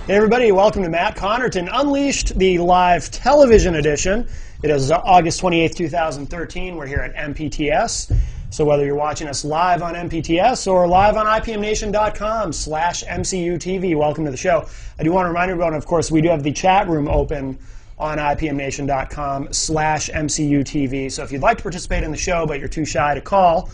Hey everybody, welcome to Matt Connarton Unleashed, the live television edition. It is August 28th, 2013. We're here at MPTS. So whether you're watching us live on MPTS or live on IPMNation.com/MCUTV, welcome to the show. I do want to remind everyone, of course, we do have the chat room open on IPMNation.com/MCUTV. So if you'd like to participate in the show but you're too shy to call,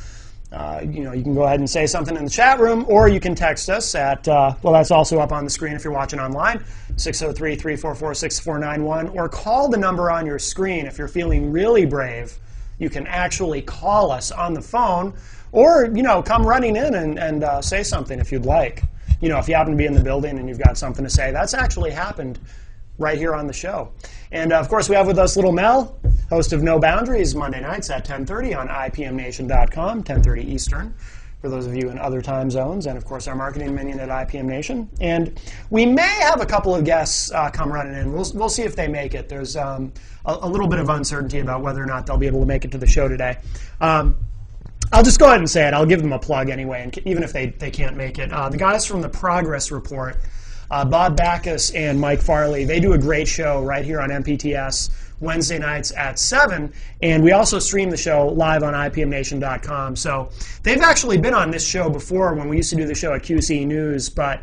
you can go ahead and say something in the chat room, or you can text us at, well, that's also up on the screen if you're watching online, 603-344-6491, or call the number on your screen if you're feeling really brave. You can actually call us on the phone, or, come running in and say something if you'd like. If you happen to be in the building and you've got something to say, that's actually happened right here on the show. And of course, we have with us Little Mel, host of No Boundaries, Monday nights at 10:30 on IPMNation.com, 10:30 Eastern, for those of you in other time zones, and of course our marketing minion at IPM Nation. And we may have a couple of guests come running in. We'll see if they make it. There's a little bit of uncertainty about whether or not they'll be able to make it to the show today. I'll just go ahead and say it. I'll give them a plug anyway, and even if they can't make it. The guys from the Progress Report, Bob Backus and Mike Farley, they do a great show right here on MPTS Wednesday nights at 7, and we also stream the show live on IPMNation.com. So they've actually been on this show before when we used to do the show at QC News, but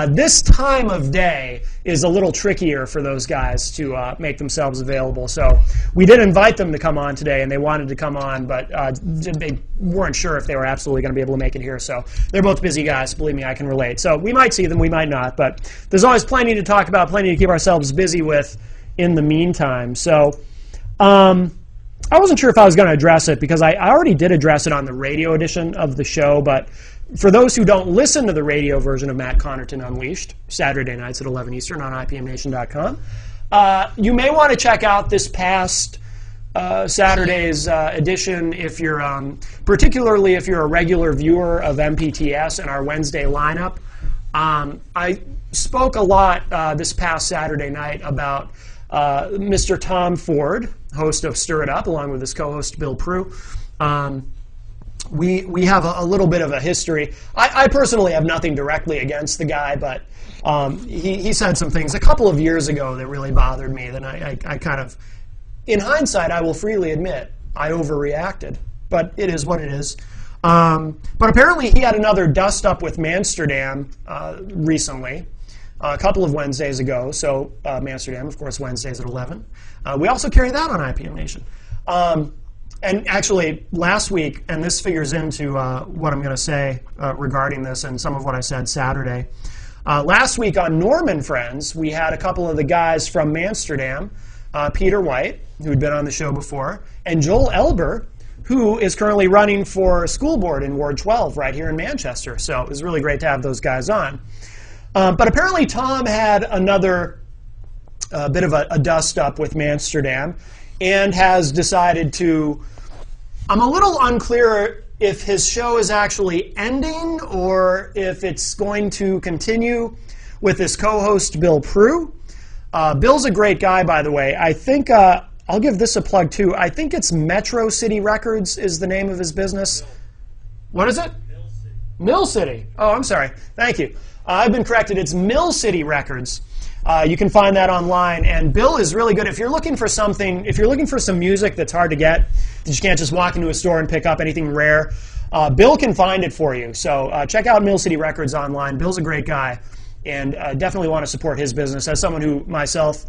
this time of day is a little trickier for those guys to make themselves available. So we did invite them to come on today, and they wanted to come on, but they weren't sure if they were absolutely going to be able to make it here. So they're both busy guys. Believe me, I can relate. So we might see them, we might not, but there's always plenty to talk about, plenty to keep ourselves busy with in the meantime. So I wasn't sure if I was going to address it because I already did address it on the radio edition of the show, but for those who don't listen to the radio version of Matt Connarton Unleashed, Saturday nights at 11 Eastern on IPMNation.com, you may want to check out this past Saturday's edition if you're, particularly if you're a regular viewer of MPTS and our Wednesday lineup. I spoke a lot this past Saturday night about Mr. Tom Ford, host of Stir It Up, along with his co-host Bill Prue. We have a little bit of a history. I personally have nothing directly against the guy, but he said some things a couple of years ago that really bothered me. That I kind of, in hindsight, I will freely admit, I overreacted. But it is what it is. But apparently he had another dust-up with Amsterdam recently, a couple of Wednesdays ago. So Amsterdam, of course, Wednesdays at 11. We also carry that on IPM Nation. And actually, last week, and this figures into what I'm going to say regarding this and some of what I said Saturday. Last week on Norman Friends, we had a couple of the guys from Amsterdam, Peter White, who'd been on the show before, and Joel Elber, who is currently running for school board in Ward 12 right here in Manchester. So it was really great to have those guys on. But apparently Tom had another bit of a dust-up with Amsterdam and has decided to, I'm a little unclear if his show is actually ending or if it's going to continue with his co-host Bill Prue. Bill's a great guy, by the way. I think, I'll give this a plug too. I think it's Metro City Records is the name of his business. What is it? Mill City. Mill City. Oh, I'm sorry. Thank you. I've been corrected. It's Mill City Records. You can find that online, and Bill is really good. If you're looking for something, if you're looking for some music that's hard to get, that you can't just walk into a store and pick up anything rare, Bill can find it for you. So check out Mill City Records online. Bill's a great guy, and definitely want to support his business. As someone who, myself,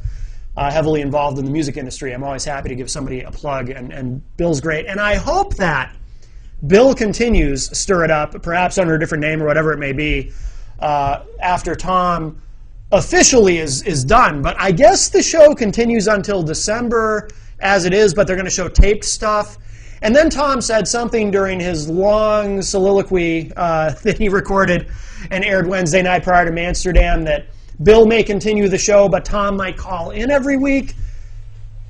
heavily involved in the music industry, I'm always happy to give somebody a plug, and Bill's great. And I hope that Bill continues Stir It Up, perhaps under a different name or whatever it may be, after Tom officially is done. But I guess the show continues until December as it is, but they're going to show taped stuff. And then Tom said something during his long soliloquy that he recorded and aired Wednesday night prior to Amsterdam that Bill may continue the show, but Tom might call in every week.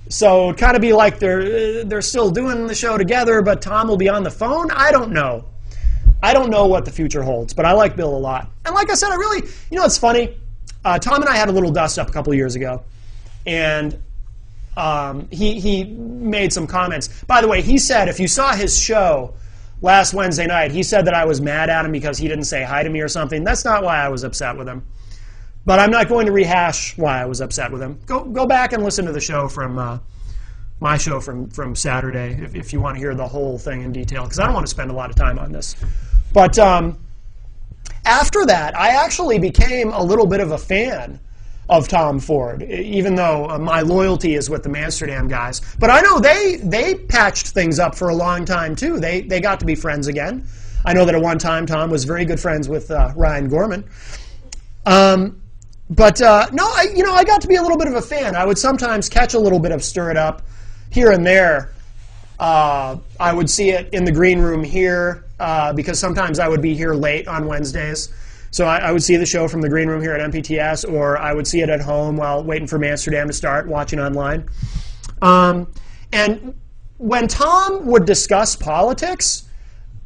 So it'd kind of be like they're still doing the show together, but Tom will be on the phone. I don't know. I don't know what the future holds, but I like Bill a lot. And like I said, I really, it's funny. Tom and I had a little dust-up a couple of years ago, and he made some comments. By the way, he said, if you saw his show last Wednesday night, he said that I was mad at him because he didn't say hi to me or something. That's not why I was upset with him. But I'm not going to rehash why I was upset with him. Go back and listen to the show from my show from Saturday if you want to hear the whole thing in detail, because I don't want to spend a lot of time on this. But after that, I actually became a little bit of a fan of Tom Ford, even though my loyalty is with the Amsterdam guys. But I know they patched things up for a long time too. They got to be friends again. I know that at one time Tom was very good friends with Ryan Gorman. But no, I got to be a little bit of a fan. I would sometimes catch a little bit of Stir It Up here and there. I would see it in the green room here because sometimes I would be here late on Wednesdays. So I would see the show from the green room here at MPTS, or I would see it at home while waiting for Amsterdam to start, watching online. And when Tom would discuss politics,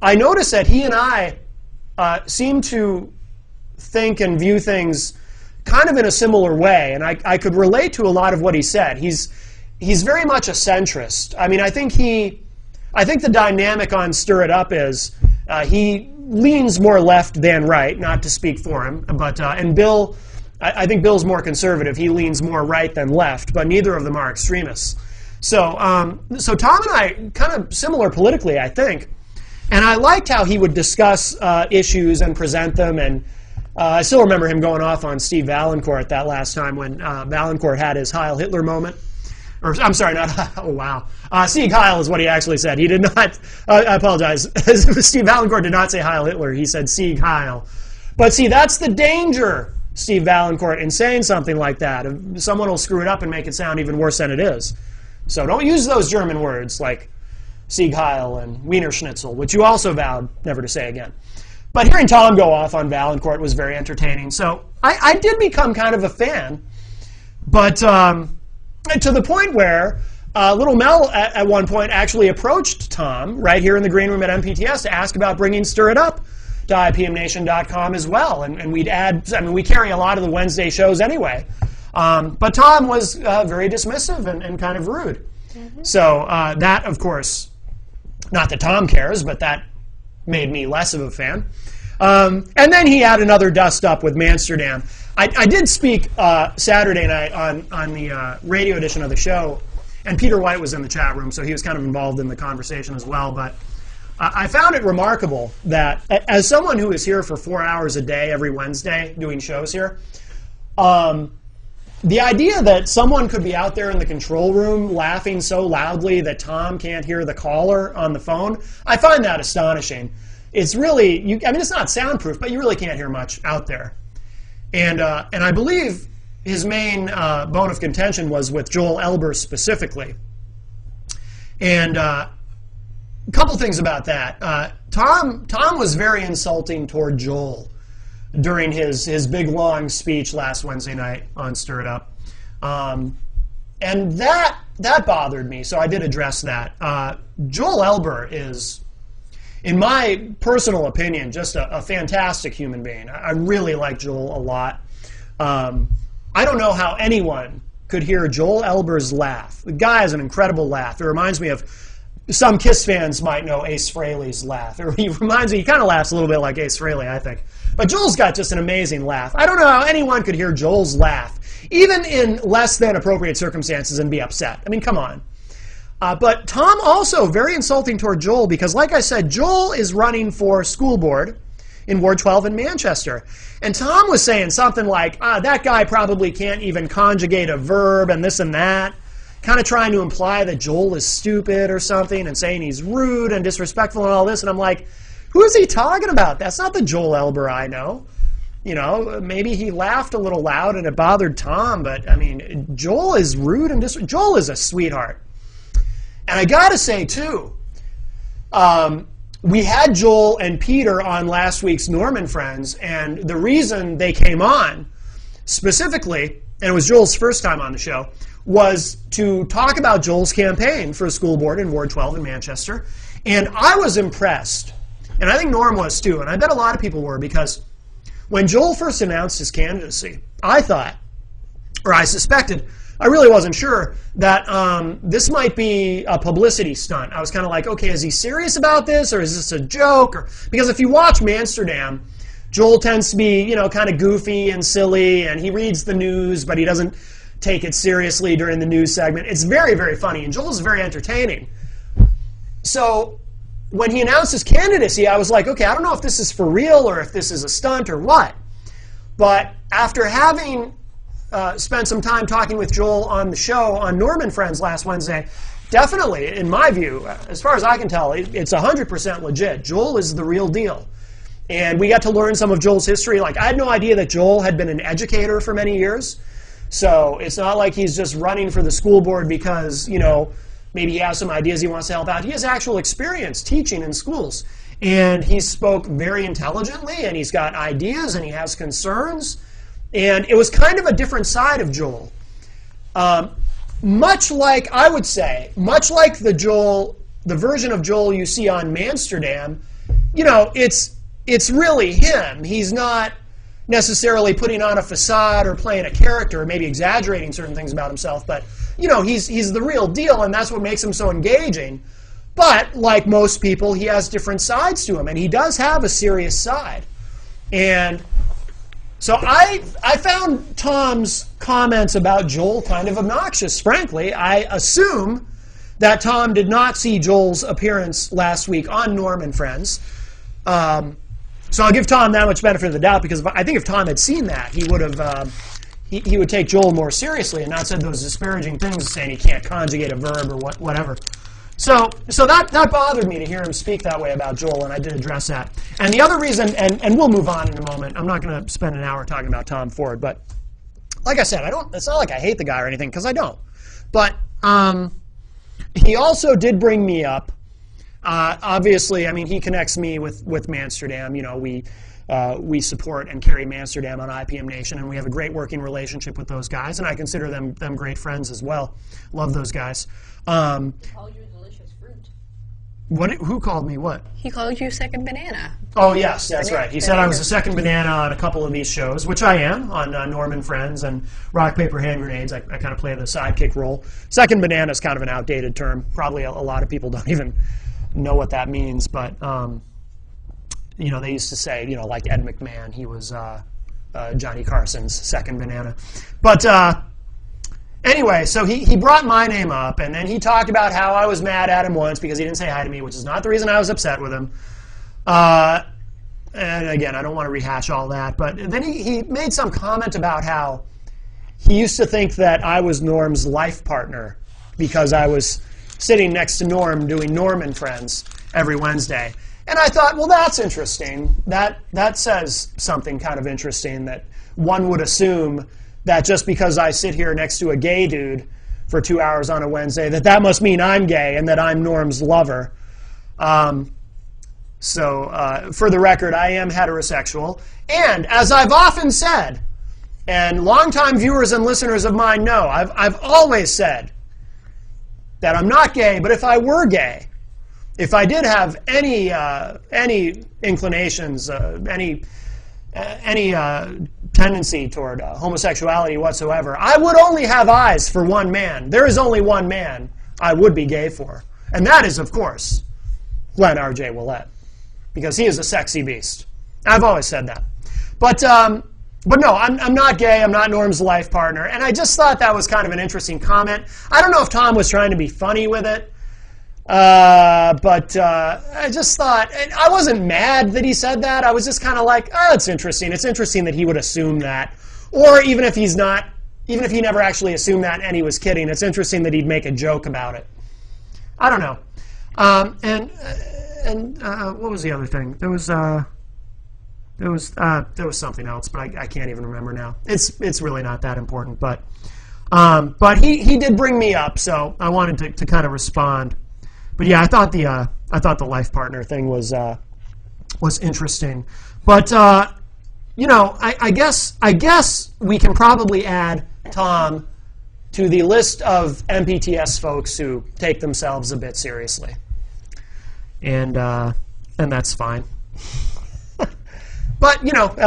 I noticed that he and I seem to think and view things kind of in a similar way, and I could relate to a lot of what he said. He's very much a centrist. I mean, I think the dynamic on Stir It Up is he leans more left than right, not to speak for him, but and Bill, I think Bill's more conservative. He leans more right than left, but neither of them are extremists. So so Tom and I kind of similar politically, I think, and I liked how he would discuss issues and present them. And I still remember him going off on Steve Valancourt that last time when Valancourt had his Heil Hitler moment. Or, I'm sorry, not, oh wow. Sieg Heil is what he actually said. He did not, I apologize. Steve Valancourt did not say Heil Hitler. He said Sieg Heil. But see, that's the danger, Steve Valancourt, in saying something like that. Someone will screw it up and make it sound even worse than it is. So don't use those German words like Sieg Heil and Wiener Schnitzel, which you also vowed never to say again. But hearing Tom go off on Valancourt was very entertaining. So I did become kind of a fan. But to the point where Little Mel at one point actually approached Tom right here in the green room at MPTS to ask about bringing Stir It Up to IPMNation.com as well. And we'd add, I mean, we carry a lot of the Wednesday shows anyway. But Tom was very dismissive and kind of rude. Mm-hmm. So that, of course, not that Tom cares, but that made me less of a fan. And then he had another dust up with Amsterdam. I did speak Saturday night on the radio edition of the show, and Peter White was in the chat room, so he was kind of involved in the conversation as well. But I found it remarkable that as someone who is here for 4 hours a day every Wednesday doing shows here, the idea that someone could be out there in the control room laughing so loudly that Tom can't hear the caller on the phone, I find that astonishing. It's really, I mean, it's not soundproof, but you really can't hear much out there. And I believe his main bone of contention was with Joel Elber specifically. And a couple things about that. Tom was very insulting toward Joel during his big, long speech last Wednesday night on Stir It Up. And that bothered me, so I did address that. Joel Elber is, in my personal opinion, just a fantastic human being. I really like Joel a lot. I don't know how anyone could hear Joel Elber's laugh. The guy has an incredible laugh. It reminds me of, some Kiss fans might know Ace Frehley's laugh. He reminds me, he kind of laughs a little bit like Ace Frehley, I think. But Joel's got just an amazing laugh. I don't know how anyone could hear Joel's laugh, even in less than appropriate circumstances, and be upset. I mean, come on. But Tom also very insulting toward Joel because, like I said, Joel is running for school board in Ward 12 in Manchester. And Tom was saying something like, that guy probably can't even conjugate a verb and this and that, kind of trying to imply that Joel is stupid or something and saying he's rude and disrespectful and all this. And I'm like, who is he talking about? That's not the Joel Elber I know. You know, maybe he laughed a little loud and it bothered Tom, but I mean, Joel is rude and Joel is a sweetheart. And I gotta say too, we had Joel and Peter on last week's Norman Friends, and the reason they came on specifically, and it was Joel's first time on the show, was to talk about Joel's campaign for a school board in Ward 12 in Manchester. And I was impressed, and I think Norm was too, and I bet a lot of people were, because when Joel first announced his candidacy, I thought, or I suspected, I really wasn't sure, that this might be a publicity stunt. I was kind of like, okay, is he serious about this, or is this a joke? Because if you watch Amsterdam, Joel tends to be, kind of goofy and silly, and he reads the news, but he doesn't take it seriously during the news segment. It's very, very funny, and Joel's very entertaining. So when he announced his candidacy, I was like, okay, I don't know if this is for real or if this is a stunt or what. But after having spent some time talking with Joel on the show on Norm and Friends last Wednesday, definitely, in my view, as far as I can tell, it's 100% legit. Joel is the real deal. And we got to learn some of Joel's history. Like, I had no idea that Joel had been an educator for many years. So it's not like he's just running for the school board because, maybe he has some ideas he wants to help out. He has actual experience teaching in schools. And he spoke very intelligently, and he's got ideas, and he has concerns. And it was kind of a different side of Joel. Much like the version of Joel you see on Mansterdam, it's really him. He's not necessarily putting on a facade or playing a character or maybe exaggerating certain things about himself, but he's the real deal, and that's what makes him so engaging. But like most people, he has different sides to him, and he does have a serious side. And so I found Tom's comments about Joel kind of obnoxious, frankly. I assume that Tom did not see Joel's appearance last week on Norm and Friends. So I'll give Tom that much benefit of the doubt, because I think if Tom had seen that, he would have he would take Joel more seriously and not said those disparaging things, saying he can't conjugate a verb or whatever. So that bothered me to hear him speak that way about Joel, and I did address that. And the other reason, and we'll move on in a moment. I'm not going to spend an hour talking about Tom Ford, but like I said, it's not like I hate the guy or anything, because I don't. But he also did bring me up. Obviously, he connects me with Mansterdam. We support and carry Mansterdam on IPM Nation, and we have a great working relationship with those guys, and I consider them great friends as well. Love those guys. He called you delicious fruit. Who called me what? He called you second banana. Oh, yes, that's right. He said I was the second banana on a couple of these shows, which I am, on Norm and Friends and Rock, Paper, Hand Grenades. I kind of play the sidekick role. Second banana is kind of an outdated term. Probably a lot of people don't even know what that means, but they used to say, like Ed McMahon, he was Johnny Carson's second banana. But anyway, so he brought my name up, and then he talked about how I was mad at him once because he didn't say hi to me, which is not the reason I was upset with him. And again, I don't want to rehash all that, but then he made some comment about how he used to think that I was Norm's life partner because I was sitting next to Norm doing Norm and Friends every Wednesday. And I thought, well, that's interesting. That says something kind of interesting, that one would assume that just because I sit here next to a gay dude for 2 hours on a Wednesday, that must mean I'm gay and that I'm Norm's lover. So for the record, I am heterosexual. And as I've often said, and longtime viewers and listeners of mine know, I've always said that I'm not gay, but if I were gay, if I did have any inclinations, any tendency toward homosexuality whatsoever, I would only have eyes for one man. There is only one man I would be gay for, and that is, of course, Glenn R.J. Willett, because he is a sexy beast. I've always said that. But no, I'm not gay. I'm not Norm's life partner. And I just thought that was kind of an interesting comment. I don't know if Tom was trying to be funny with it, but I just thought, and I wasn't mad that he said that. I was just kind of like, oh, it's interesting. It's interesting that he would assume that. Or even if he's not, even if he never actually assumed that and he was kidding, it's interesting that he'd make a joke about it. I don't know. And what was the other thing? There was something else, but I can't even remember now. It's really not that important, but he did bring me up, so I wanted to kind of respond. But yeah, I thought the life partner thing was interesting. But I guess we can probably add Tom to the list of MPTS folks who take themselves a bit seriously, and that's fine. But,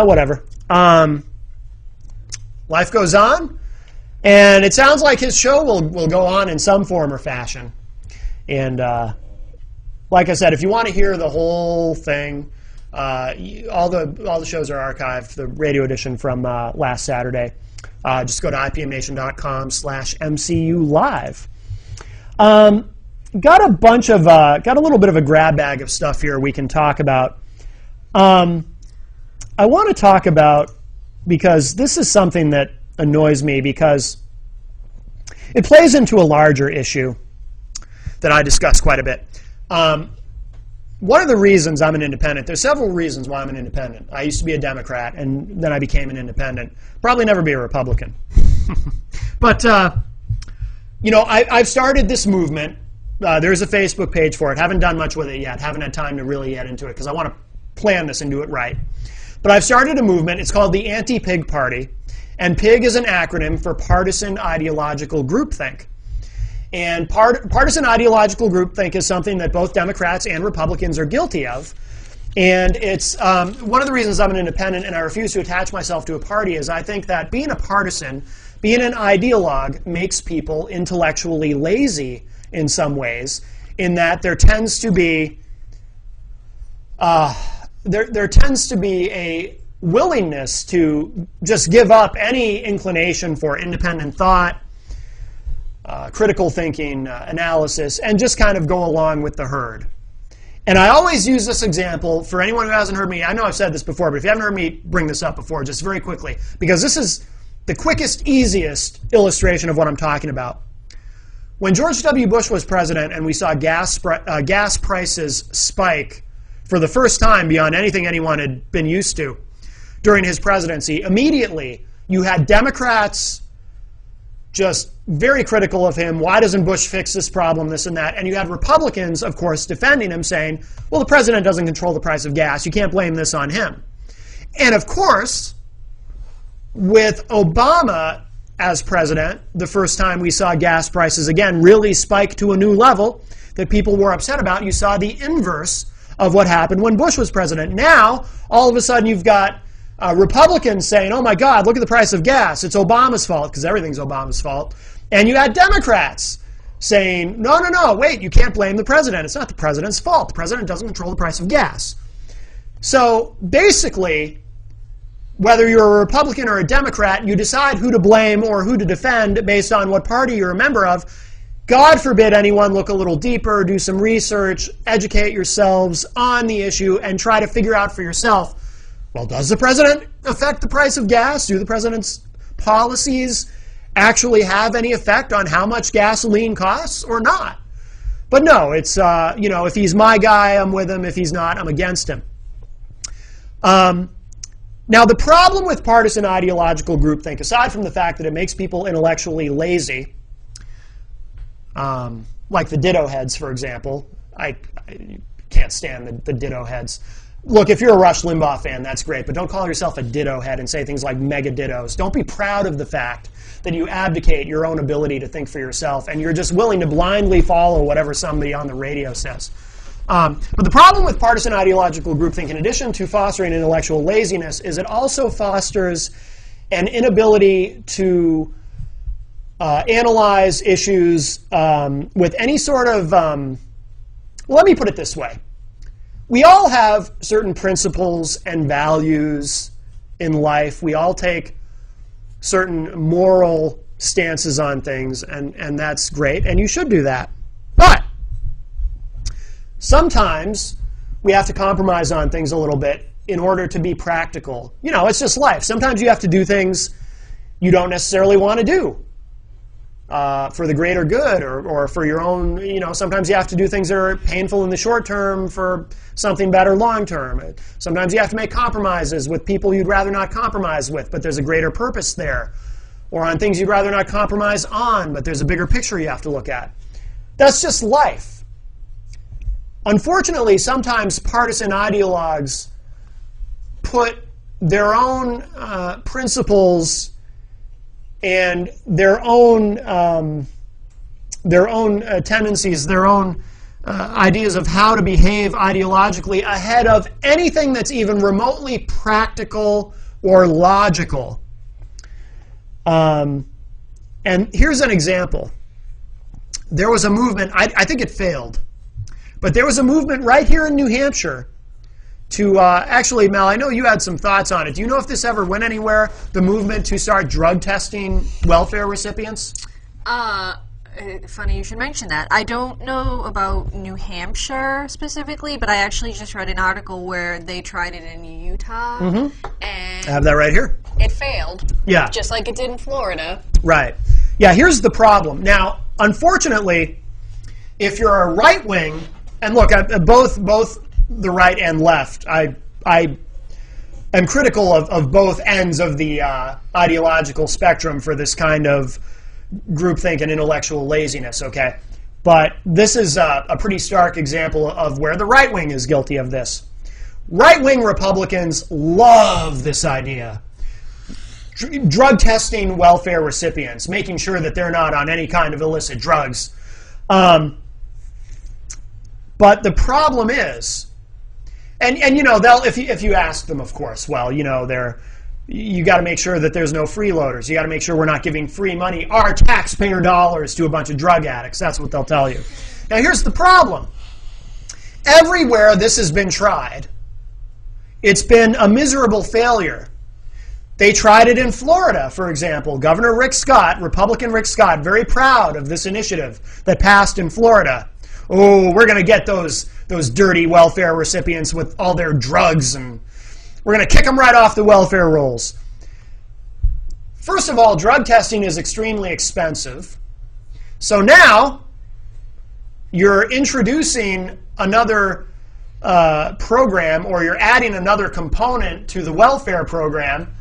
whatever. Life goes on, and it sounds like his show will go on in some form or fashion. And like I said, if you want to hear the whole thing, All the shows are archived. The radio edition from last Saturday. Just go to ipmnation.com/MCU live. Got a little bit of a grab bag of stuff here we can talk about. I want to talk about, because this is something that annoys me because it plays into a larger issue that I discuss quite a bit. One of the reasons I'm an independent, there's several reasons why I'm an independent. I used to be a Democrat, and then I became an independent. Probably never be a Republican. But, I've started this movement. There's a Facebook page for it. Haven't done much with it yet. Haven't had time to really get into it because I want to plan this and do it right. But I've started a movement. It's called the Anti-Pig Party. And PIG is an acronym for Partisan Ideological Groupthink. And partisan ideological groupthink is something that both Democrats and Republicans are guilty of. And it's one of the reasons I'm an independent and I refuse to attach myself to a party is I think that being a partisan, being an ideologue, makes people intellectually lazy in some ways, in that there tends to be a willingness to just give up any inclination for independent thought, critical thinking, analysis, and just kind of go along with the herd. And I always use this example for anyone who hasn't heard me. I know I've said this before, but if you haven't heard me bring this up before, just very quickly, because this is the quickest, easiest illustration of what I'm talking about. When George W. Bush was president and we saw gas prices spike for the first time beyond anything anyone had been used to during his presidency, immediately you had Democrats just very critical of him. Why doesn't Bush fix this problem, this and that? And you had Republicans, of course, defending him, saying, well, the president doesn't control the price of gas. You can't blame this on him. And of course, with Obama as president, the first time we saw gas prices again really spike to a new level that people were upset about, you saw the inverse of what happened when Bush was president. Now, all of a sudden, you've got Republicans saying, oh my God, look at the price of gas. It's Obama's fault, because everything's Obama's fault. And you had Democrats saying, no, wait, you can't blame the president. It's not the president's fault. The president doesn't control the price of gas. So basically, whether you're a Republican or a Democrat, you decide who to blame or who to defend based on what party you're a member of. God forbid anyone look a little deeper, do some research, educate yourselves on the issue, and try to figure out for yourself, well, does the president affect the price of gas? Do the president's policies actually have any effect on how much gasoline costs or not? But no, it's, if he's my guy, I'm with him. If he's not, I'm against him. Now, the problem with partisan ideological groupthink, aside from the fact that it makes people intellectually lazy, like the ditto heads, for example. I can't stand the ditto heads. Look, if you're a Rush Limbaugh fan, that's great, but don't call yourself a ditto head and say things like mega dittos. Don't be proud of the fact that you abdicate your own ability to think for yourself and you're just willing to blindly follow whatever somebody on the radio says. But the problem with partisan ideological groupthink, in addition to fostering intellectual laziness, is it also fosters an inability to analyze issues with any sort of, let me put it this way. We all have certain principles and values in life. We all take certain moral stances on things, and that's great, and you should do that. But sometimes we have to compromise on things a little bit in order to be practical. It's just life. Sometimes you have to do things you don't necessarily want to do for the greater good or for your own, sometimes you have to do things that are painful in the short term for something better long term. Sometimes you have to make compromises with people you'd rather not compromise with, but there's a greater purpose there. Or on things you'd rather not compromise on, but there's a bigger picture you have to look at. That's just life. Unfortunately, sometimes partisan ideologues put their own principles and their own tendencies, their own ideas of how to behave ideologically ahead of anything that's even remotely practical or logical. And here's an example. There was a movement, I think it failed, but there was a movement right here in New Hampshire actually, Mel, I know you had some thoughts on it. Do you know if this ever went anywhere, the movement to start drug testing welfare recipients? Funny you should mention that. I don't know about New Hampshire specifically, but I actually just read an article where they tried it in Utah, and I have that right here. it failed. Yeah. Just like it did in Florida. Right. Yeah, here's the problem. Now, unfortunately, if you're a right wing, and look, both the right and left, I am critical of both ends of the ideological spectrum for this kind of groupthink and intellectual laziness, okay? But this is a pretty stark example of where the right wing is guilty of this. Right-wing Republicans love this idea. Drug testing welfare recipients, making sure that they're not on any kind of illicit drugs. But the problem is, and you know, they'll if you ask them, of course, well, you know, you got to make sure that there's no freeloaders. You got to make sure we're not giving free money, our taxpayer dollars, to a bunch of drug addicts. That's what they'll tell you. Now, here's the problem. Everywhere this has been tried, it's been a miserable failure. They tried it in Florida, for example. Governor Rick Scott, Republican Rick Scott, very proud of this initiative that passed in Florida. Oh, we're going to get those dirty welfare recipients with all their drugs, and we're going to kick them right off the welfare rolls. First of all, drug testing is extremely expensive. So now you're introducing another program, or you're adding another component to the welfare program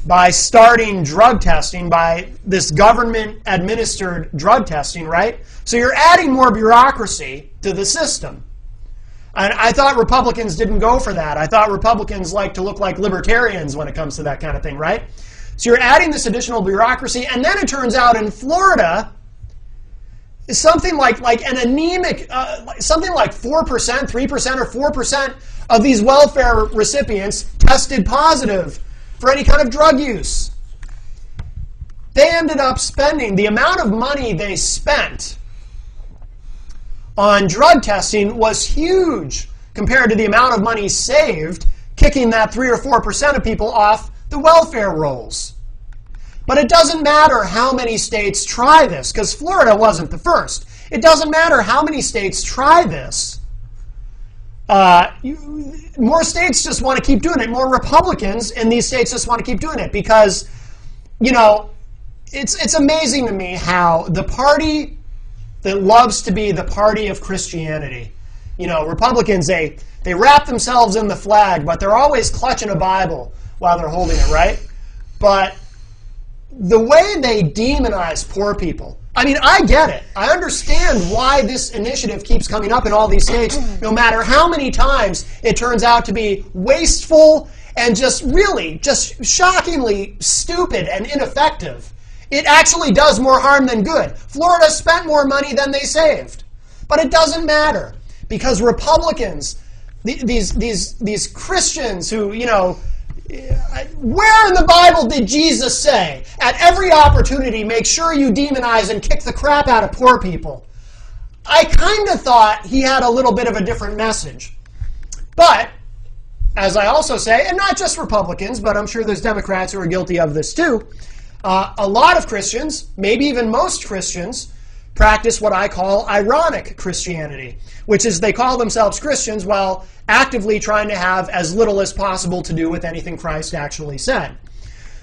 by starting drug testing, by this government-administered drug testing, right? So you're adding more bureaucracy to the system. And I thought Republicans didn't go for that. I thought Republicans like to look like libertarians when it comes to that kind of thing, right? So you're adding this additional bureaucracy, and then it turns out in Florida, something like an anemic, something like 4%, 3% or 4% of these welfare recipients tested positive for any kind of drug use. They ended up spending, the amount of money they spent on drug testing was huge compared to the amount of money saved kicking that 3 or 4% of people off the welfare rolls. But it doesn't matter how many states try this, because Florida wasn't the first. It doesn't matter how many states try this. More states just want to keep doing it. More Republicans in these states just want to keep doing it because, you know, it's amazing to me how the party that loves to be the party of Christianity, you know, Republicans, they wrap themselves in the flag, but they're always clutching a Bible while they're holding it, right? But the way they demonize poor people, I mean, I get it. I understand why this initiative keeps coming up in all these states, no matter how many times it turns out to be wasteful and just really, just shockingly stupid and ineffective. It actually does more harm than good. Florida spent more money than they saved. But it doesn't matter, because Republicans, these Christians who, you know, where in the Bible did Jesus say, at every opportunity, make sure you demonize and kick the crap out of poor people? I kind of thought he had a little bit of a different message. But, as I also say, and not just Republicans, but I'm sure there's Democrats who are guilty of this too, a lot of Christians, maybe even most Christians, practice what I call ironic Christianity, which is they call themselves Christians while actively trying to have as little as possible to do with anything Christ actually said.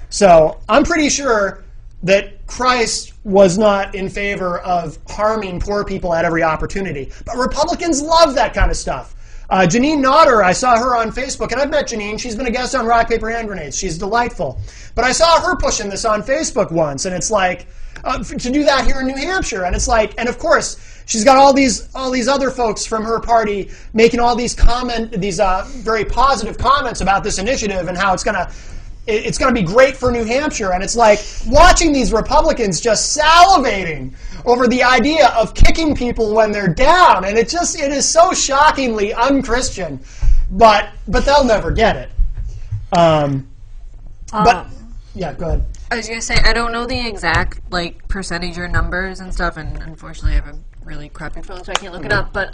So I'm pretty sure that Christ was not in favor of harming poor people at every opportunity. But Republicans love that kind of stuff. Janine Nodder, I saw her on Facebook, and I've met Janine. She's been a guest on Rock, Paper, Hand Grenades. She's delightful. But I saw her pushing this on Facebook once, and it's like, to do that here in New Hampshire. And it's like, and of course, she's got all these other folks from her party making all these very positive comments about this initiative and how it's gonna be great for New Hampshire. And it's like watching these Republicans just salivating over the idea of kicking people when they're down, and it is so shockingly unchristian. But they'll never get it. But yeah, go ahead. I was going to say, I don't know the exact percentage or numbers and stuff, and unfortunately I have a really crappy phone, so I can't look it up. But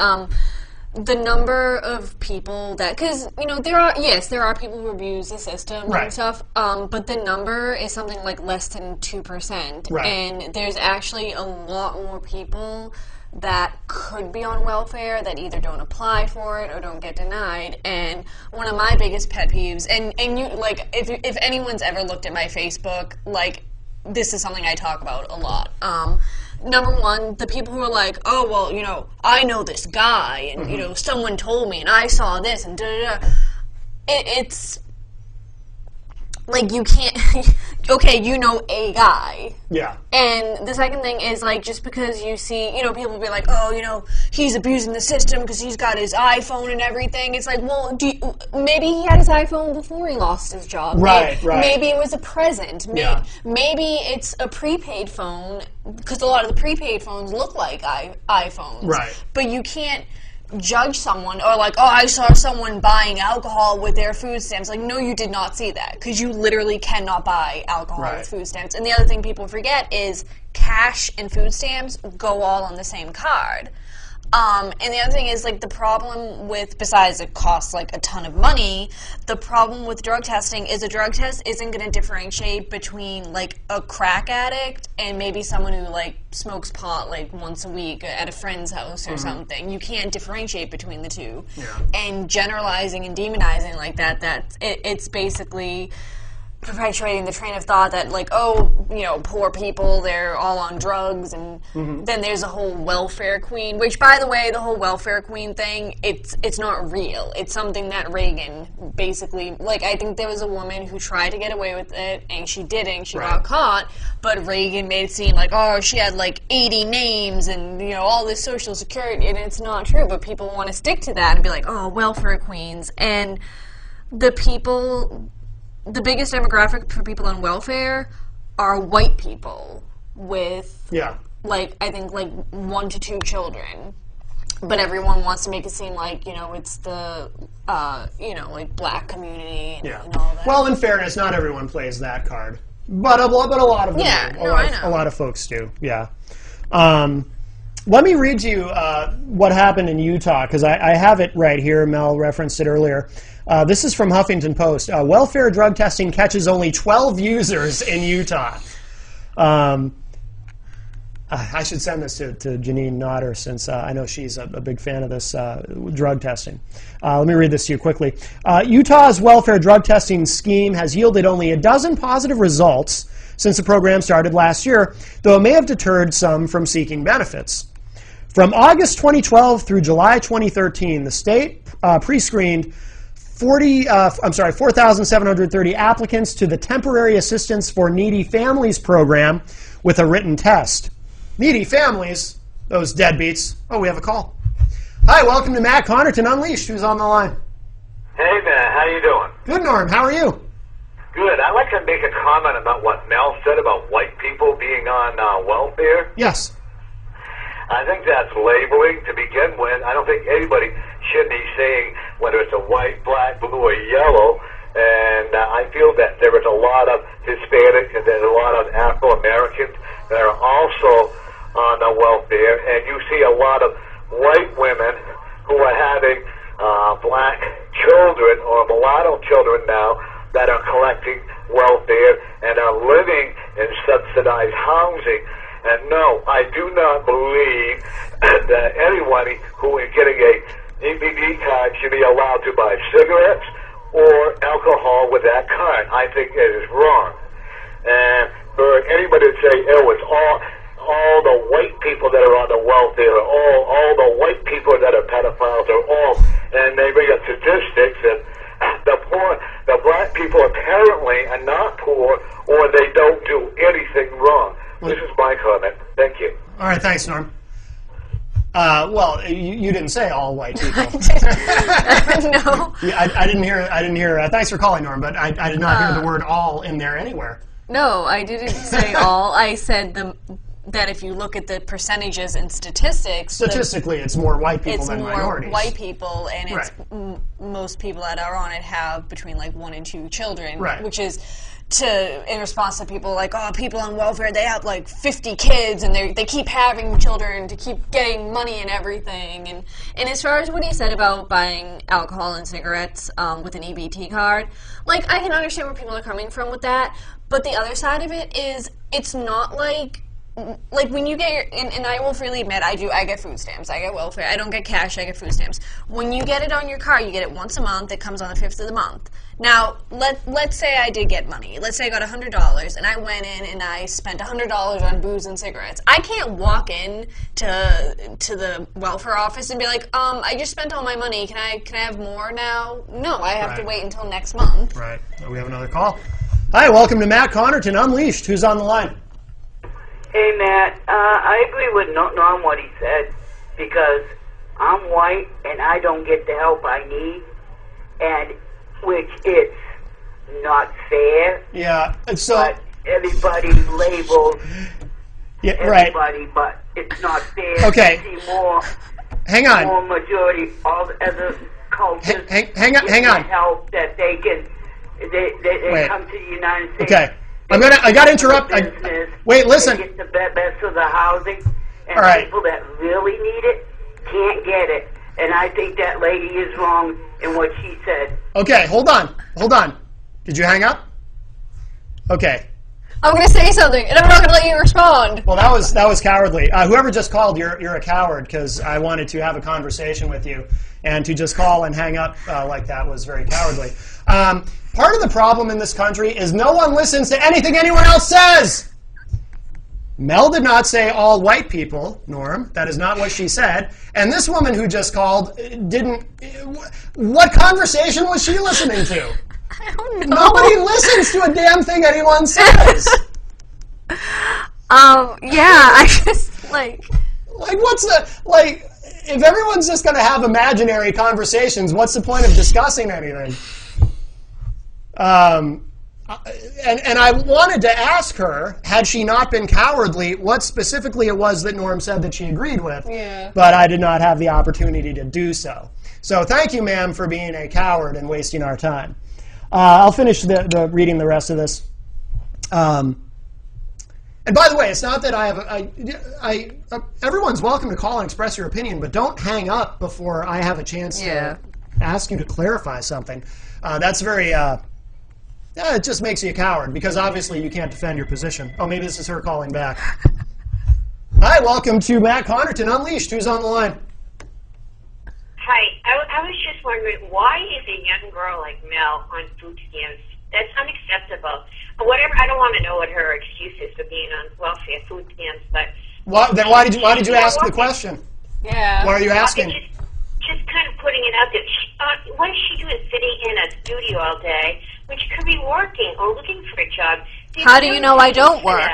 the number of people that, because, you know, there are people who abuse the system Right. and stuff, but the number is something like less than 2%. Right. And there's actually a lot more people that could be on welfare that either don't apply for it or don't get denied. And one of my biggest pet peeves, and you, like, if anyone's ever looked at my Facebook, like, this is something I talk about a lot. Number one, the people who are like, oh, well, you know, I know this guy, and, you know, someone told me, and I saw this, and da-da-da. It's, like, you can't, okay, you know a guy. Yeah. And the second thing is, like, just because you see, you know, people be like, oh, you know, he's abusing the system because he's got his iPhone and everything. It's like, well, maybe he had his iPhone before he lost his job. Right, right. Maybe it was a present. Yeah. Maybe it's a prepaid phone, because a lot of the prepaid phones look like iPhones. Right. But you can't judge someone, or like, oh, I saw someone buying alcohol with their food stamps. Like, no, you did not see that, because you literally cannot buy alcohol Right. with food stamps. And the other thing people forget is cash and food stamps go all on the same card. And the other thing is, like, the problem with, besides it costs, like, a ton of money, the problem with drug testing is a drug test isn't going to differentiate between, like, a crack addict and maybe someone who, like, smokes pot, like, once a week at a friend's house or something. You can't differentiate between the two. Yeah. And generalizing and demonizing like that, it's basically perpetuating the train of thought that, like, oh, you know, poor people, they're all on drugs, and then there's a whole welfare queen, which, by the way, the whole welfare queen thing, it's not real. It's something that Reagan basically, like, I think there was a woman who tried to get away with it, and she didn't, she Right. got caught, but Reagan made it seem like, oh, she had, like, 80 names, and, you know, all this social security, and it's not true, but people want to stick to that and be like, oh, welfare queens, and the biggest demographic for people on welfare are white people with, Yeah. like, I think, like, 1 to 2 children. But everyone wants to make it seem like, you know, it's the, you know, like, black community and, Yeah. and all that. Well, in fairness, not everyone plays that card, but a lot of them Yeah, do. no, I know. A lot of folks do. Yeah. Let me read you what happened in Utah, because I have it right here. Mel referenced it earlier. This is from Huffington Post. Welfare drug testing catches only 12 users in Utah. I should send this to Janine Nodder, since I know she's a big fan of this drug testing. Let me read this to you quickly. Utah's welfare drug testing scheme has yielded only a dozen positive results since the program started last year, though it may have deterred some from seeking benefits. From August 2012 through July 2013, the state pre-screened 4,730 applicants to the Temporary Assistance for Needy Families program with a written test. Needy families, those deadbeats. Oh, we have a call. Hi, welcome to Matt Connarton Unleashed. Who's on the line? Hey, man, how you doing? Good, Norm. How are you? Good. I'd like to make a comment about what Mel said about white people being on welfare. Yes. I think that's labeling to begin with. I don't think anybody should be saying whether it's a white, black, blue, or yellow. And I feel that there is a lot of Hispanic and there's a lot of Afro-Americans that are also on the welfare. And you see a lot of white women who are having black children or mulatto children now that are collecting welfare and are living in subsidized housing. And no, I do not believe that anybody who is getting a EBD card should be allowed to buy cigarettes or alcohol with that card. I think it is wrong. And for anybody to say, oh, it's all the white people that are on the welfare, or all the white people that are pedophiles, or all, and they bring up statistics, and the black people apparently are not poor, or they don't do anything wrong. This is my comment. Thank you. All right, thanks, Norm. Well, you didn't say all white people. No. Yeah, I didn't hear. Thanks for calling, Norm, but I did not hear the word "all" in there anywhere. No, I didn't say all. I said that if you look at the percentages and statistics, Statistically, it's more white people it's than more minorities. white people, and it's Right. most people that are on it have between like 1 and 2 children, Right. which is in response to people like, oh, people on welfare, they have like 50 kids and they keep having children to keep getting money and everything. And as far as what he said about buying alcohol and cigarettes with an EBT card, like, I can understand where people are coming from with that, but the other side of it is, it's not like when you get your, and I will freely admit, I get food stamps, I get welfare, I don't get cash, I get food stamps. When you get it on your car, you get it once a month, it comes on the 5th of the month. Now, let's say I did get money. Let's say I got $100, and I went in and I spent $100 on booze and cigarettes. I can't walk in to the welfare office and be like, I just spent all my money, can I have more now? No, I have to wait until next month. Right. We have another call. Hi, welcome to Matt Connarton Unleashed. Who's on the line? Hey, Matt, I agree with Norm what he said, because I'm white and I don't get the help I need, and which it's not fair. Yeah, so... But everybody labels everybody, but it's not fair. Okay. To see more, hang on. More majority of other cultures hang on. help that they can, they come to the United States. Okay. I got to interrupt. Wait, listen. They get the best of the housing, and all right. People that really need it can't get it. And I think that lady is wrong in what she said. Okay, hold on. Did you hang up? Okay. I'm going to say something, and I'm not going to let you respond. Well, that was cowardly. Whoever just called, you're a coward, because I wanted to have a conversation with you, and to just call and hang up like that was very cowardly. Part of the problem in this country is no one listens to anything anyone else says. Mel did not say all white people, Norm. That is not what she said. And this woman who just called didn't... What conversation was she listening to? I don't know. Nobody listens to a damn thing anyone says. Yeah, I just, like, what's the... Like, if everyone's just going to have imaginary conversations, what's the point of discussing anything? And I wanted to ask her, had she not been cowardly, what specifically it was that Norm said that she agreed with. Yeah. But I did not have the opportunity to do so. So thank you, ma'am, for being a coward and wasting our time. I'll finish reading the rest of this. And by the way, it's not that everyone's welcome to call and express your opinion, but don't hang up before I have a chance to ask you to clarify something. That's very... it just makes you a coward, because obviously you can't defend your position. Oh, maybe this is her calling back. Hi, welcome to Matt Connarton Unleashed. Who's on the line? Hi, I was just wondering, why is a young girl like Mel on food stamps? That's unacceptable. Whatever, I don't want to know what her excuse is for being on welfare food stamps, but... Then why did you ask the question? Yeah. Why are you asking? Just kind of putting it out there. What is she doing sitting in a studio all day when she could be working or looking for a job? How do you know I don't work?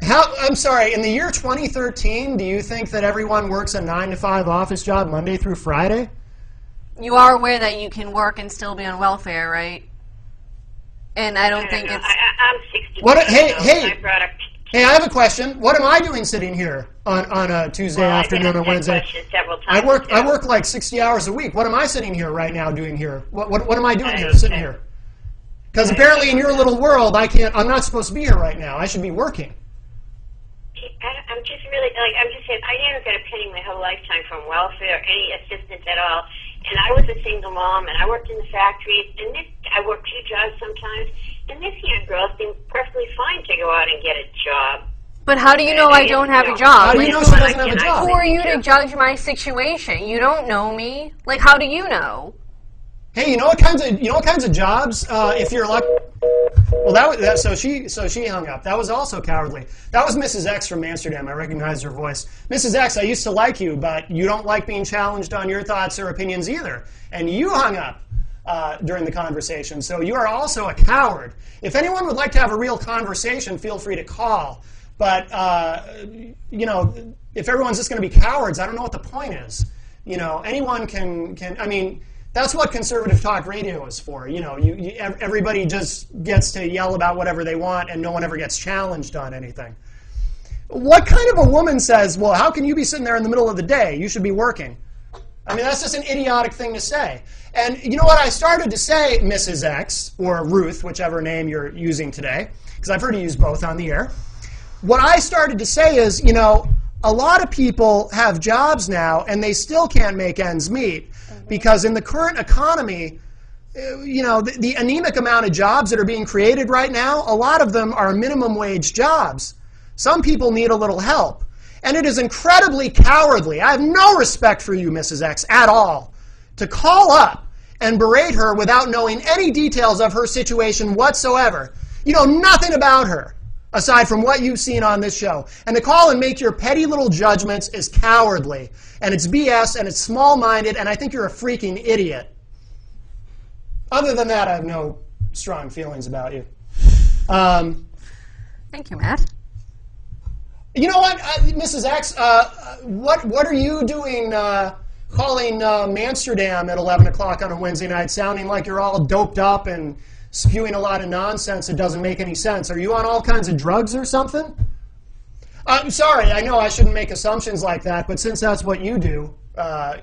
I'm sorry, in the year 2013, do you think that everyone works a 9-to-5 office job Monday through Friday? You are aware that you can work and still be on welfare, right? And I don't think it's... I'm 60. Hey, I have a question. What am I doing sitting here on a Tuesday afternoon or Wednesday? I work like 60 hours a week. What am I sitting here right now doing here? What am I doing here, sitting here? Because apparently in your little world, I'm not supposed to be here right now. I should be working. I'm just saying, I never got a penny my whole lifetime from welfare or any assistance at all. And I was a single mom, and I worked in the factories, and I worked 2 jobs sometimes. And this young girl seems perfectly fine to go out and get a job. But how do you know I don't have a job? How do you know she doesn't have a job? Who are you to judge my situation? You don't know me. Like, how do you know? Hey, you know what kinds of jobs? If you're lucky. Well, so she hung up. That was also cowardly. That was Mrs. X from Amsterdam. I recognized her voice. Mrs. X, I used to like you, but you don't like being challenged on your thoughts or opinions either. And you hung up during the conversation. So you are also a coward. If anyone would like to have a real conversation, feel free to call. But if everyone's just going to be cowards, I don't know what the point is. Anyone can. I mean, that's what conservative talk radio is for. Everybody just gets to yell about whatever they want, and no one ever gets challenged on anything. What kind of a woman says, well, how can you be sitting there in the middle of the day? You should be working. I mean, that's just an idiotic thing to say. And you know what I started to say, Mrs. X, or Ruth, whichever name you're using today, because I've heard you use both on the air. What I started to say is, you know, a lot of people have jobs now and they still can't make ends meet because in the current economy, you know, the anemic amount of jobs that are being created right now, a lot of them are minimum wage jobs. Some people need a little help. And it is incredibly cowardly. I have no respect for you, Mrs. X, at all, to call up and berate her without knowing any details of her situation whatsoever. You know nothing about her, aside from what you've seen on this show. And to call and make your petty little judgments is cowardly. And it's BS, and it's small-minded, and I think you're a freaking idiot. Other than that, I have no strong feelings about you. Thank you, Matt. You know what, Mrs. X, what are you doing calling Amsterdam at 11 o'clock on a Wednesday night, sounding like you're all doped up and spewing a lot of nonsense that doesn't make any sense? Are you on all kinds of drugs or something? I'm sorry, I know I shouldn't make assumptions like that, but since that's what you do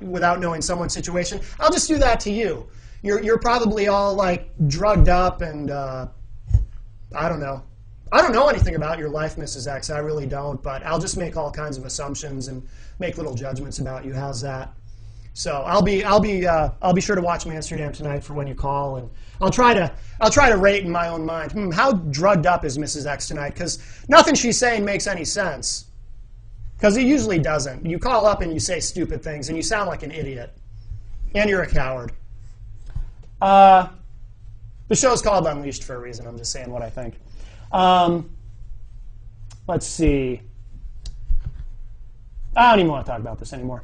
without knowing someone's situation, I'll just do that to you. You're probably all like drugged up and I don't know. I don't know anything about your life, Mrs. X. I really don't, but I'll just make all kinds of assumptions and make little judgments about you. How's that? So I'll be sure to watch Amsterdam tonight for when you call, and I'll try to rate in my own mind. How drugged up is Mrs. X tonight? Because nothing she's saying makes any sense. Because it usually doesn't. You call up and you say stupid things, and you sound like an idiot, and you're a coward. The show's called Unleashed for a reason. I'm just saying what I think. Let's see. I don't even want to talk about this anymore.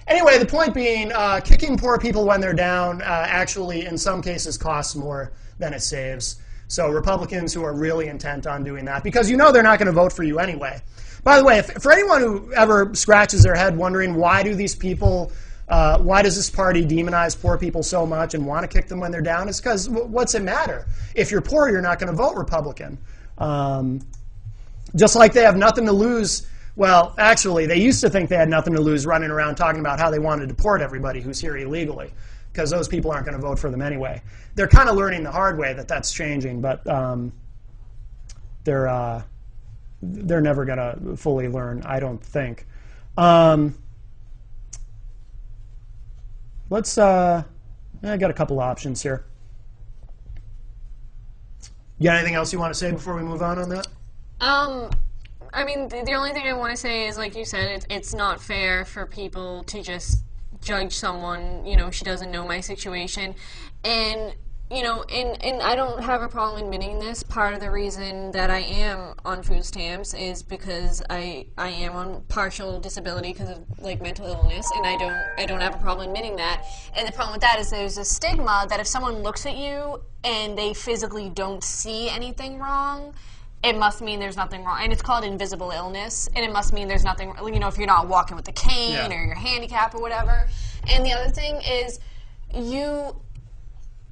Anyway, the point being, kicking poor people when they're down actually, in some cases, costs more than it saves. So Republicans who are really intent on doing that, because you know they're not going to vote for you anyway. By the way, for anyone who ever scratches their head wondering why do these people, why does this party demonize poor people so much and want to kick them when they're down, it's because what's it matter? If you're poor, you're not going to vote Republican. Just like they have nothing to lose. Well, actually, they used to think they had nothing to lose running around talking about how they wanted to deport everybody who's here illegally, because those people aren't going to vote for them anyway. They're kind of learning the hard way that that's changing, but they're never going to fully learn, I don't think. I got a couple options here. You got anything else you want to say before we move on that? I mean, the only thing I want to say is, like you said, it's not fair for people to just judge someone, you know, she doesn't know my situation. And, you know, and I don't have a problem admitting this. Part of the reason that I am on food stamps is because I am on partial disability because of, like, mental illness, and I don't have a problem admitting that. And the problem with that is there's a stigma that if someone looks at you and they physically don't see anything wrong, it must mean there's nothing wrong. And it's called invisible illness, and it must mean there's nothing, you know, if you're not walking with a cane or you're handicapped or whatever. And the other thing is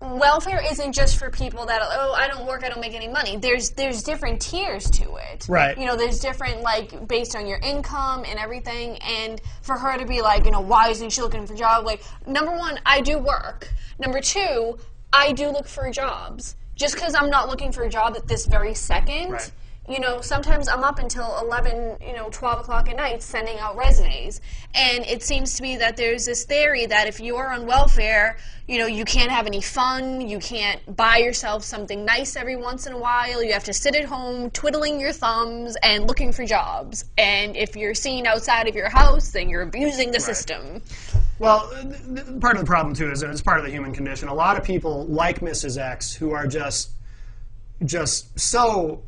welfare isn't just for people that, oh, I don't work, I don't make any money. There's different tiers to it. Right. You know, there's different, like, based on your income and everything. And for her to be like, you know, why isn't she looking for a job? Like, number one, I do work. Number two, I do look for jobs. Just because I'm not looking for a job at this very second, right. You know, sometimes I'm up until 11, 12 o'clock at night sending out resumes. And it seems to be that there's this theory that if you're on welfare, you know, you can't have any fun, you can't buy yourself something nice every once in a while, you have to sit at home twiddling your thumbs and looking for jobs. And if you're seen outside of your house, then you're abusing the system. Well, part of the problem, too, is that it's part of the human condition. A lot of people, like Mrs. X, who are just so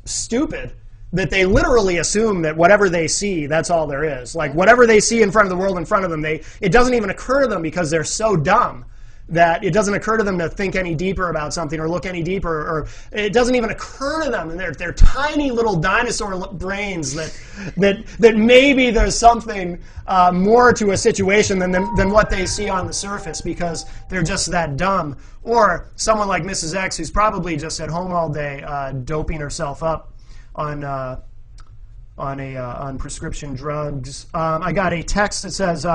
stupid that they literally assume that whatever they see, that's all there is. Like, whatever they see in front of the world in front of them, it doesn't even occur to them because they're so dumb that it doesn't occur to them to think any deeper about something or look any deeper, or it doesn't even occur to them in their tiny little dinosaur brains that maybe there's something more to a situation than what they see on the surface because they're just that dumb. Or someone like Mrs. X, who's probably just at home all day doping herself up on on prescription drugs. I got a text that says,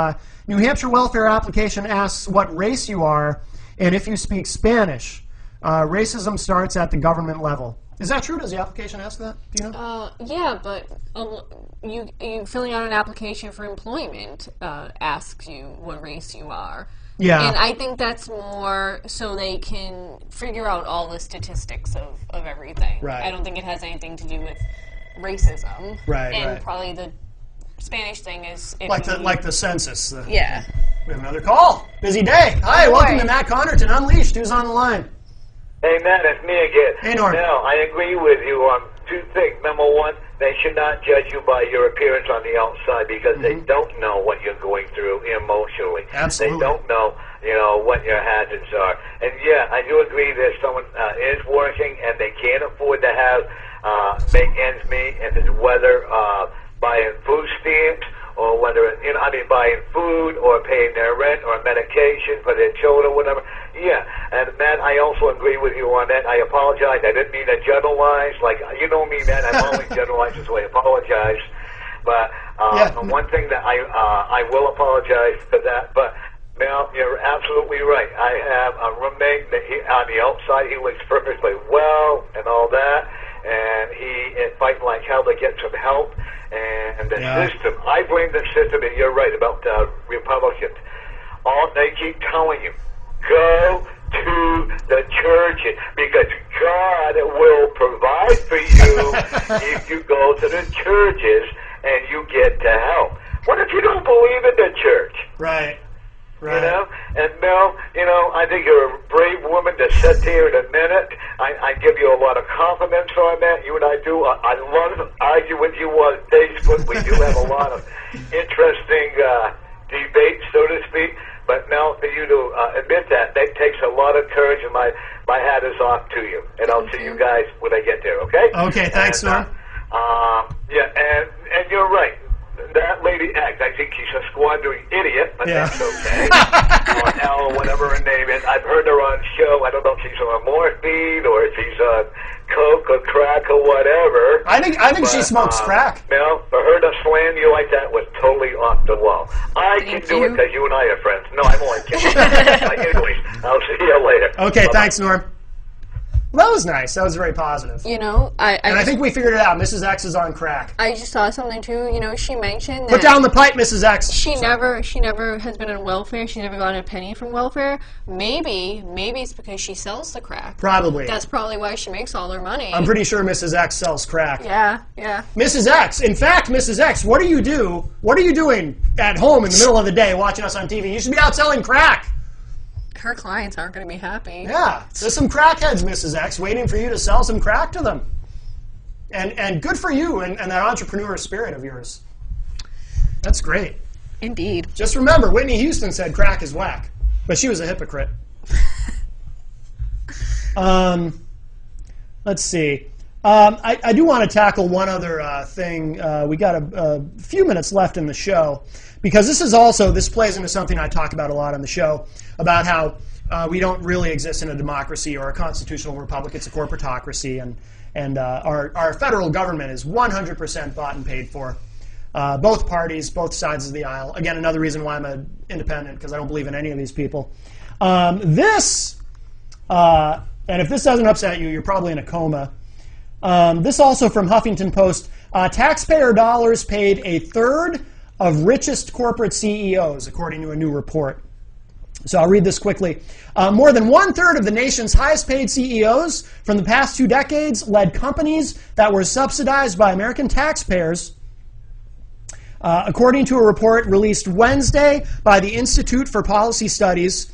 New Hampshire welfare application asks what race you are and if you speak Spanish. Racism starts at the government level. Is that true? Does the application ask that? Do you know? Yeah, but you filling out an application for employment asks you what race you are. Yeah. And I think that's more so they can figure out all the statistics of everything. Right. I don't think it has anything to do with racism. Right, And right. probably the Spanish thing is... if Like the census. Yeah. We have another call. Busy day. Hi, welcome to Matt Connarton Unleashed. Who's on the line? Hey, Matt, it's me again. Hey, Norm. Now, I agree with you on two things. Number one, they should not judge you by your appearance on the outside because they don't know what you're going through emotionally. Absolutely. They don't know, what your hazards are. And yeah, I do agree that someone is working and they can't afford to have make ends meet, and it's whether buying food stamps or whether buying food or paying their rent or medication for their children or whatever. Yeah, and Matt, I also agree with you on that. I apologize. I didn't mean to generalize. Like, you know me, Matt. I'm always generalizing, so I apologize. But one thing that I will apologize for that. But Mel, you're absolutely right. I have a roommate that on the outside he looks perfectly well and all that, and he is fighting like hell to get some help. And the system, I blame the system, and you're right about the Republicans. They keep telling you, go to the churches because God will provide for you if you go to the churches and you get to help. What if you don't believe in the church? Right. And Mel, I think you're a brave woman to sit here in a minute. I give you a lot of compliments on that. You and I do. I love to argue with you on Facebook. We do have a lot of interesting debates, so to speak. But Mel, for you to admit that takes a lot of courage, and my hat is off to you. And I'll see you guys when I get there, okay? Okay, thanks, Norm. And you're right. That Lady X, I think she's a squandering idiot, but that's okay. Or L, whatever her name is. I've heard her on show. I don't know if she's on morphine or if she's on coke or crack or whatever. I think she smokes crack. Mel, for her to slam you like that was totally off the wall. I can do it because you and I are friends. No, I'm only kidding. Anyways, I'll see you later. Okay, Bye-bye. thanks, Norm. Well, that was nice. That was very positive. I think we figured it out. Mrs. X is on crack. I just saw something too. She mentioned that Put down the pipe, Mrs. X. She never has been on welfare. She never got a penny from welfare. Maybe it's because she sells the crack. Probably. That's probably why she makes all her money. I'm pretty sure Mrs. X sells crack. Yeah. Mrs. X. In fact, Mrs. X, what do you do? What are you doing at home in the middle of the day watching us on TV? You should be out selling crack. Her clients aren't going to be happy. Yeah, there's some crackheads, Mrs. X, waiting for you to sell some crack to them. And good for you and that entrepreneur spirit of yours. That's great. Indeed. Just remember, Whitney Houston said crack is whack, but she was a hypocrite. Let's see. I do want to tackle one other thing. We got a few minutes left in the show, because this plays into something I talk about a lot on the show, about how we don't really exist in a democracy or a constitutional republic. It's a corporatocracy, and our federal government is 100% bought and paid for. Both parties, both sides of the aisle. Again, another reason why I'm an independent, because I don't believe in any of these people. And if this doesn't upset you, you're probably in a coma. This also from Huffington Post. Taxpayer dollars paid a third of richest corporate CEOs, according to a new report. So I'll read this quickly. More than 1/3 of the nation's highest paid CEOs from the past 2 decades led companies that were subsidized by American taxpayers, according to a report released Wednesday by the Institute for Policy Studies.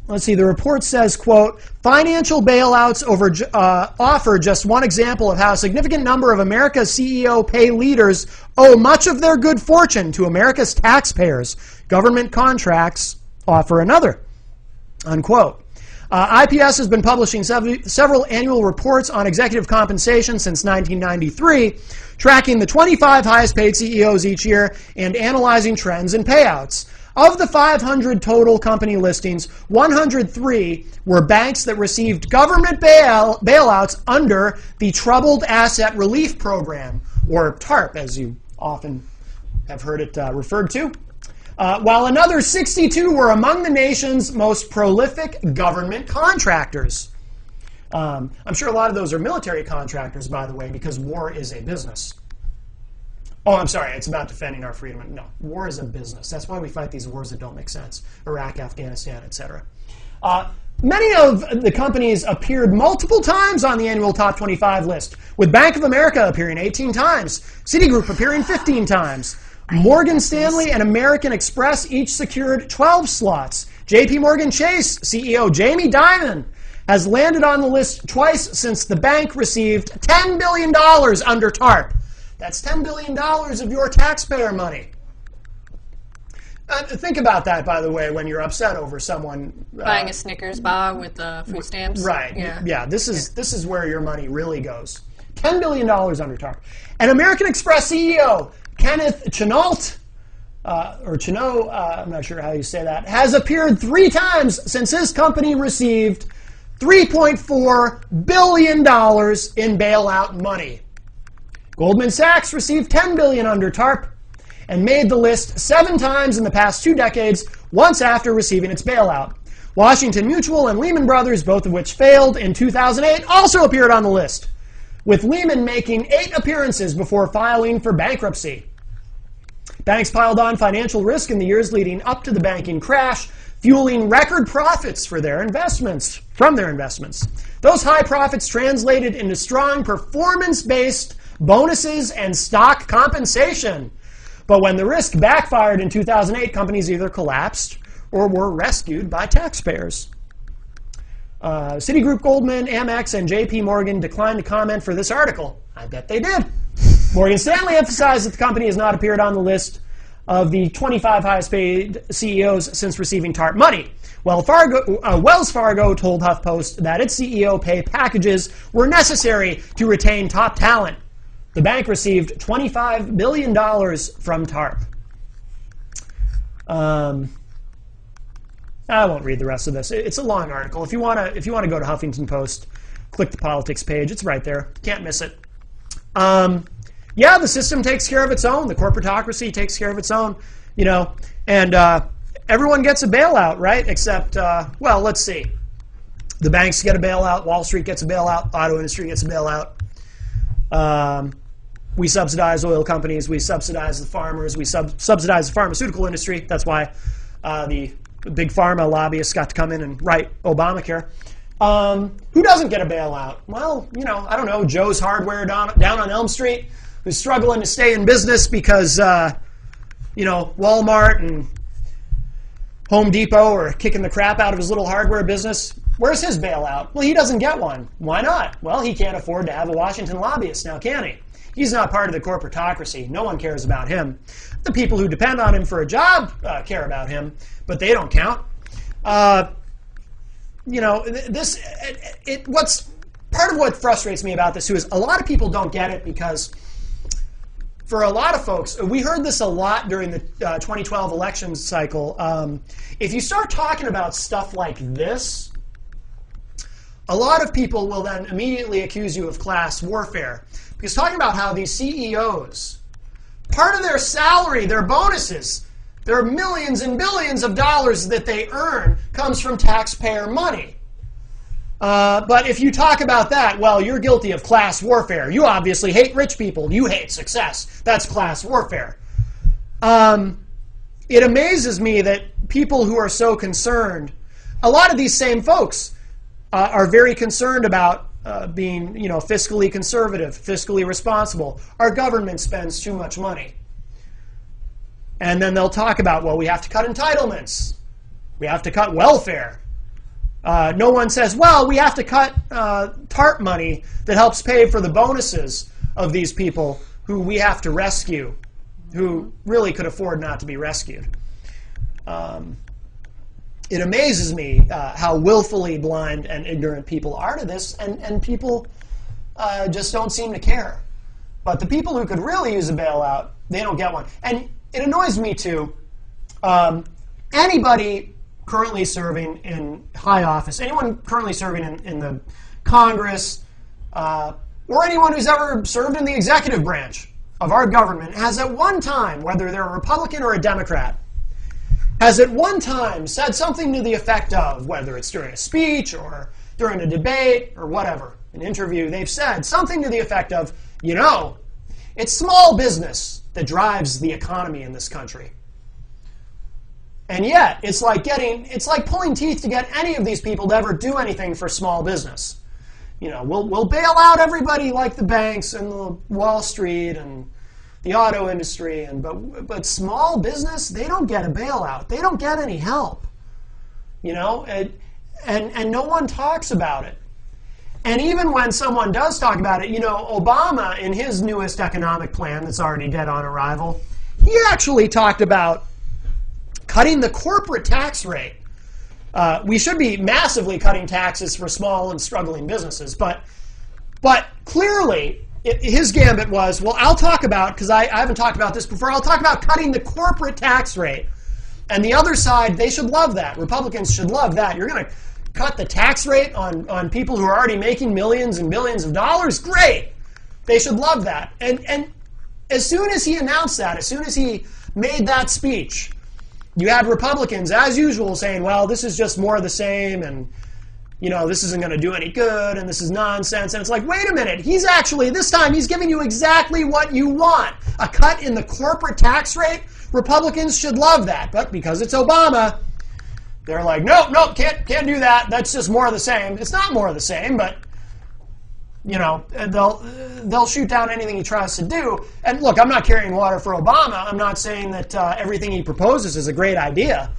Let's see, the report says, quote, financial bailouts offer just one example of how a significant number of America's CEO pay leaders owe much of their good fortune to America's taxpayers. Government contracts offer another, unquote. IPS has been publishing several annual reports on executive compensation since 1993, tracking the 25 highest paid CEOs each year and analyzing trends in payouts. Of the 500 total company listings, 103 were banks that received government bailouts under the Troubled Asset Relief Program, or TARP, as you often have heard it referred to. While another 62 were among the nation's most prolific government contractors. I'm sure a lot of those are military contractors, by the way, because war is a business. Oh, I'm sorry, it's about defending our freedom. No, war is a business. That's why we fight these wars that don't make sense. Iraq, Afghanistan, etc. Many of the companies appeared multiple times on the annual top 25 list, with Bank of America appearing 18 times, Citigroup appearing 15 times. Morgan Stanley and American Express each secured 12 slots. JP Morgan Chase CEO Jamie Dimon has landed on the list twice since the bank received $10 billion under TARP. That's $10 billion of your taxpayer money. Think about that, by the way, when you're upset over someone buying a Snickers bar with food stamps. Right. Yeah. This is where your money really goes. $10 billion under TARP. And American Express CEO Kenneth Chenault, or Chenault, I'm not sure how you say that, has appeared 3 times since his company received $3.4 billion in bailout money. Goldman Sachs received $10 billion under TARP and made the list 7 times in the past 2 decades, once after receiving its bailout. Washington Mutual and Lehman Brothers, both of which failed in 2008, also appeared on the list, with Lehman making 8 appearances before filing for bankruptcy. Banks piled on financial risk in the years leading up to the banking crash, fueling record profits from their investments. Those high profits translated into strong performance-based bonuses and stock compensation. But when the risk backfired in 2008, companies either collapsed or were rescued by taxpayers. Citigroup, Goldman, Amex, and JP Morgan declined to comment for this article. I bet they did. Morgan Stanley emphasized that the company has not appeared on the list of the 25 highest paid CEOs since receiving TARP money. Wells Fargo told HuffPost that its CEO pay packages were necessary to retain top talent. The bank received $25 billion from TARP. I won't read the rest of this. It's a long article. If you want to go to Huffington Post, click the politics page. It's right there. Can't miss it. Yeah, the system takes care of its own. The corporatocracy takes care of its own, and everyone gets a bailout, right? Except, well, let's see. The banks get a bailout. Wall Street gets a bailout. Auto industry gets a bailout. We subsidize oil companies. We subsidize the farmers. We subsidize the pharmaceutical industry. That's why the big pharma lobbyists got to come in and write Obamacare. Who doesn't get a bailout? Well, I don't know. Joe's Hardware down on Elm Street, who's struggling to stay in business because, Walmart and Home Depot are kicking the crap out of his little hardware business. Where's his bailout? Well, he doesn't get one. Why not? Well, he can't afford to have a Washington lobbyist now, can he? He's not part of the corporatocracy. No one cares about him. The people who depend on him for a job care about him, but they don't count. What's part of what frustrates me about this too is a lot of people don't get it because for a lot of folks, we heard this a lot during the 2012 election cycle. If you start talking about stuff like this, a lot of people will then immediately accuse you of class warfare. Because talking about how these CEOs, part of their salary, their bonuses, their millions and billions of dollars that they earn comes from taxpayer money. But if you talk about that, well, you're guilty of class warfare. You obviously hate rich people. You hate success. That's class warfare. It amazes me that people who are so concerned, a lot of these same folks are very concerned about being, fiscally conservative, fiscally responsible. Our government spends too much money. And then they'll talk about, well, we have to cut entitlements. We have to cut welfare. No one says, well, we have to cut TARP money that helps pay for the bonuses of these people who we have to rescue, who really could afford not to be rescued. It amazes me how willfully blind and ignorant people are to this, and people just don't seem to care. But the people who could really use a bailout, they don't get one. And it annoys me too. Anybody currently serving in high office, anyone currently serving in the Congress, or anyone who's ever served in the executive branch, of our government has at one time, whether they're a Republican or a Democrat, has at one time said something to the effect of, whether it's during a speech or during a debate or whatever, an interview, they've said something to the effect of, you know, it's small business that drives the economy in this country. And yet, it's like pulling teeth to get any of these people to ever do anything for small business. You know, we'll bail out everybody like the banks and the Wall Street and the auto industry, but small business, they don't get a bailout. They don't get any help. You know, and no one talks about it. And even when someone does talk about it, you know, Obama, in his newest economic plan that's already dead on arrival, he actually talked about cutting the corporate tax rate. We should be massively cutting taxes for small and struggling businesses, but clearly his gambit was, well, I'll talk about, because I haven't talked about this before, I'll talk about cutting the corporate tax rate. And the other side, they should love that. Republicans should love that. You're going to cut the tax rate on people who are already making millions and billions of dollars? Great. They should love that. And as soon as he announced that, as soon as he made that speech, you had Republicans, as usual, saying, well, this is just more of the same, and you know, this isn't going to do any good, and this is nonsense. And it's like, wait a minute, he's actually, this time, he's giving you exactly what you want. A cut in the corporate tax rate? Republicans should love that. But because it's Obama, they're like, nope, can't do that. That's just more of the same. It's not more of the same, but you know, they'll shoot down anything he tries to do. And look, I'm not carrying water for Obama. I'm not saying that everything he proposes is a great idea.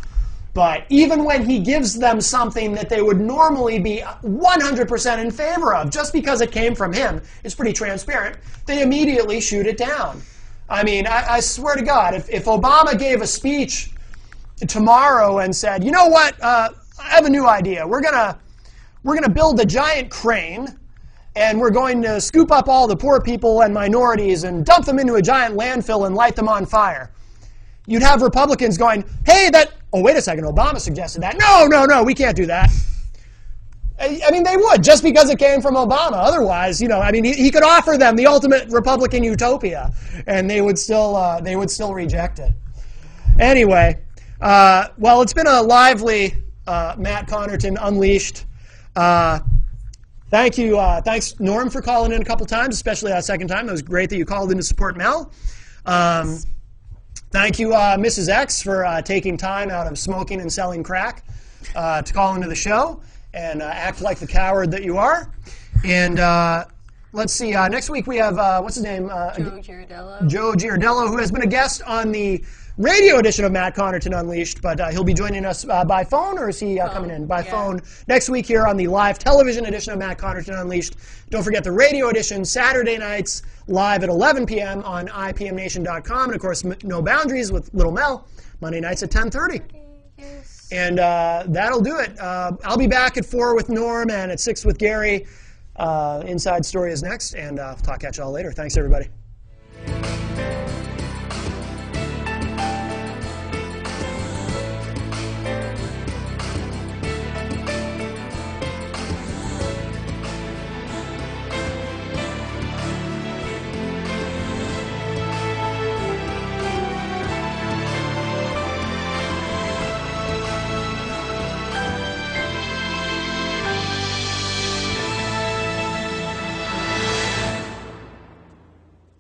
But even when he gives them something that they would normally be 100% in favor of, just because it came from him, it's pretty transparent, they immediately shoot it down. I mean, I swear to God, if Obama gave a speech tomorrow and said, you know what, I have a new idea. We're gonna build a giant crane, and we're going to scoop up all the poor people and minorities and dump them into a giant landfill and light them on fire. You'd have Republicans going, hey, oh, wait a second, Obama suggested that. No, we can't do that. I mean, they would, just because it came from Obama. Otherwise, you know, I mean, he could offer them the ultimate Republican utopia, and they would still reject it. Anyway, well, it's been a lively Matt Connarton Unleashed. Thank you. Thanks, Norm, for calling in a couple times, especially that second time. It was great that you called in to support Mel. Thank you, Mrs. X, for taking time out of smoking and selling crack to call into the show and act like the coward that you are. And let's see, next week we have, what's his name? Joe Giardello. Joe Giardello, who has been a guest on the radio edition of Matt Connarton Unleashed, but he'll be joining us by phone, or is he coming in? By phone next week here on the live television edition of Matt Connarton Unleashed. Don't forget the radio edition, Saturday nights, live at 11 p.m. on IPMNation.com. And, of course, No Boundaries with Little Mel, Monday nights at 10:30. Yes. And that'll do it. I'll be back at 4 with Norm and at 6 with Gary. Inside Story is next, and I'll talk at y'all later. Thanks, everybody.